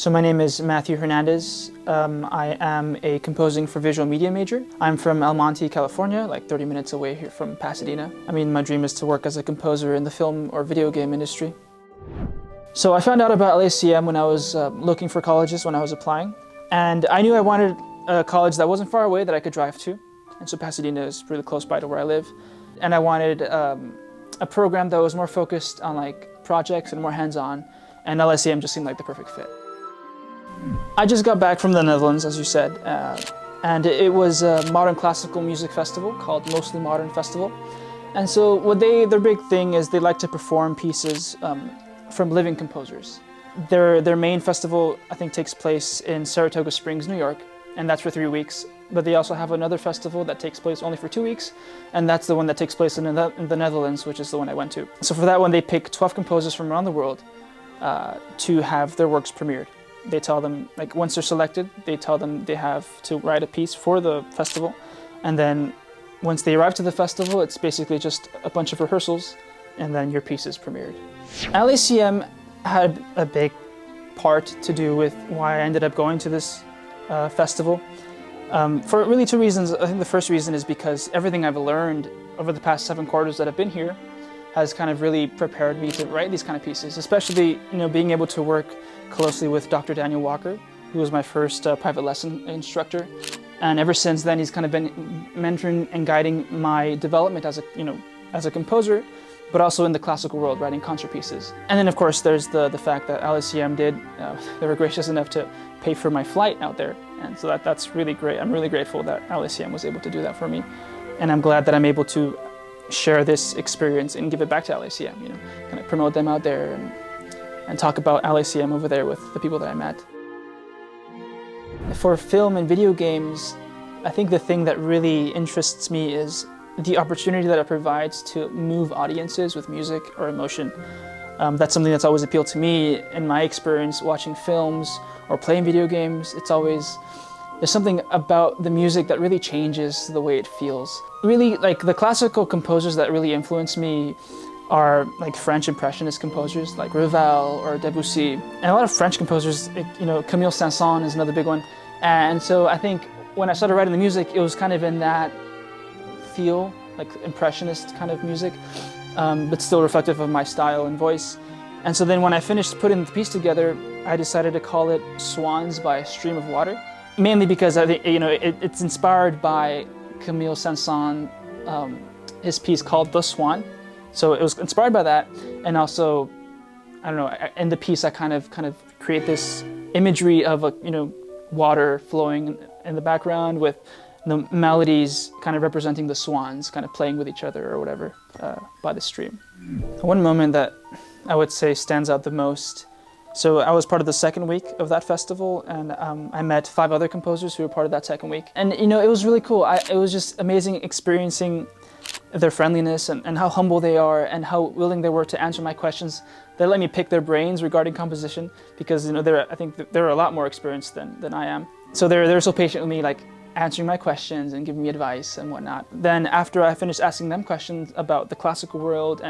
So my name is Matthew Hernandez. I am a composing for visual media major. I'm from El Monte, California, like 30 minutes away here from Pasadena. I mean, my dream is to work as a composer in the film or video game industry. So I found out about LACM when I was looking for colleges when I was applying. And I knew I wanted a college that wasn't far away that I could drive to. And so Pasadena is really close by to where I live. And I wanted a program that was more focused on like projects and more hands-on. And LACM just seemed like the perfect fit. I just got back from the Netherlands, as you said, and it was a modern classical music festival called Mostly Modern Festival. And so their big thing is they like to perform pieces from living composers. Their main festival, I think, takes place in Saratoga Springs, New York, and that's for 3 weeks. But they also have another festival that takes place only for 2 weeks, and that's the one that takes place in the Netherlands, which is the one I went to. So for that one, they pick 12 composers from around the world to have their works premiered. They tell them, like, once they're selected, they tell them they have to write a piece for the festival. And then once they arrive to the festival, it's basically just a bunch of rehearsals, and then your piece is premiered. LACM had a big part to do with why I ended up going to this festival. For really 2 reasons. I think the first reason is because everything I've learned over the past 7 quarters that I've been here has kind of really prepared me to write these kind of pieces, especially, being able to work closely with Dr. Daniel Walker, who was my first private lesson instructor. And ever since then, he's kind of been mentoring and guiding my development as a composer, but also in the classical world, writing concert pieces. And then, of course, there's the fact that LACM they were gracious enough to pay for my flight out there. And so that's really great. I'm really grateful that LACM was able to do that for me. And I'm glad that I'm able to share this experience and give it back to LACM, kind of promote them out there and talk about LACM over there with the people that I met. For film and video games, I think the thing that really interests me is the opportunity that it provides to move audiences with music or emotion. That's something that's always appealed to me in my experience watching films or playing video games. There's something about the music that really changes the way it feels. Really, like, the classical composers that really influence me are like French Impressionist composers like Ravel or Debussy. And a lot of French composers, Camille Saint-Saëns is another big one. And so I think when I started writing the music, it was kind of in that feel, like Impressionist kind of music, but still reflective of my style and voice. And so then when I finished putting the piece together, I decided to call it Swans by a Stream of Water. Mainly because I think, it's inspired by Camille Saint-Saëns, his piece called The Swan. So it was inspired by that, and also, I don't know, in the piece I kind of create this imagery of water flowing in the background with the melodies kind of representing the swans kind of playing with each other or whatever by the stream. One moment that I would say stands out the most. So I was part of the second week of that festival, and I met 5 other composers who were part of that second week. And it was really cool. It was just amazing experiencing their friendliness and how humble they are and how willing they were to answer my questions. They let me pick their brains regarding composition because I think they're a lot more experienced than I am. So they're so patient with me, like answering my questions and giving me advice and whatnot. Then after I finished asking them questions about the classical world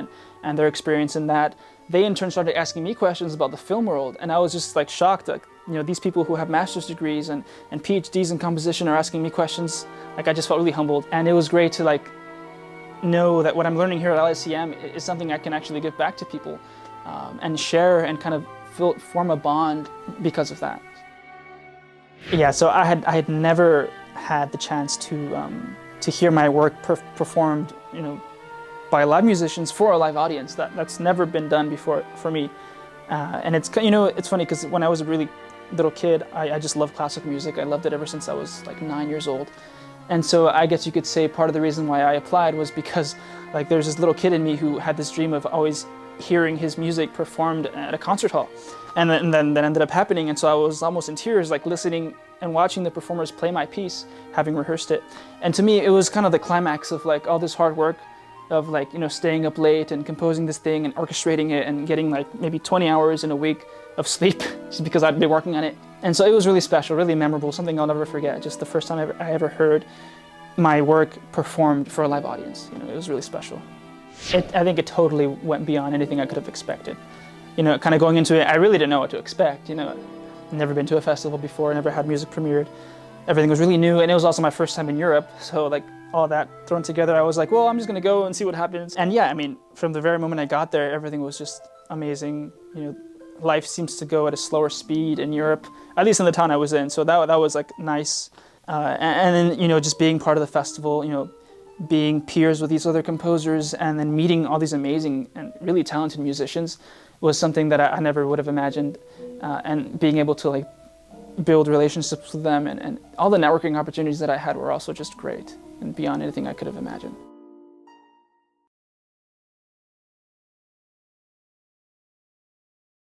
and their experience in that, they in turn started asking me questions about the film world, and I was just like shocked that these people who have master's degrees and PhDs in composition are asking me questions. Like, I just felt really humbled, and it was great to know that what I'm learning here at LACM is something I can actually give back to people and share and kind of form a bond because of that. Yeah, so I had never had the chance to hear my work performed, by live musicians for a live audience. That's never been done before for me, and it's funny because when I was a really little kid, I just loved classical music. I loved it ever since I was like 9 years old, and so I guess you could say part of the reason why I applied was because there's this little kid in me who had this dream of always hearing his music performed at a concert hall, and then that ended up happening. And so I was almost in tears, listening and watching the performers play my piece, having rehearsed it. And to me, it was kind of the climax of all this hard work of staying up late and composing this thing and orchestrating it and getting maybe 20 hours in a week of sleep just because I'd been working on it. And so it was really special, really memorable, something I'll never forget. Just the first time I ever heard my work performed for a live audience. It was really special. I think it totally went beyond anything I could have expected. Kind of going into it, I really didn't know what to expect. never been to a festival before, never had music premiered. Everything was really new, and it was also my first time in Europe, so like all that thrown together, I was like, well, I'm just gonna go and see what happens. And yeah, I mean, from the very moment I got there, everything was just amazing. You know, life seems to go at a slower speed in Europe, at least in the town I was in, so that was like nice. And then, you know, just being part of the festival, you know, being peers with these other composers and then meeting all these amazing and really talented musicians was something that I never would have imagined. And being able to like build relationships with them and all the networking opportunities that I had were also just great and beyond anything I could have imagined.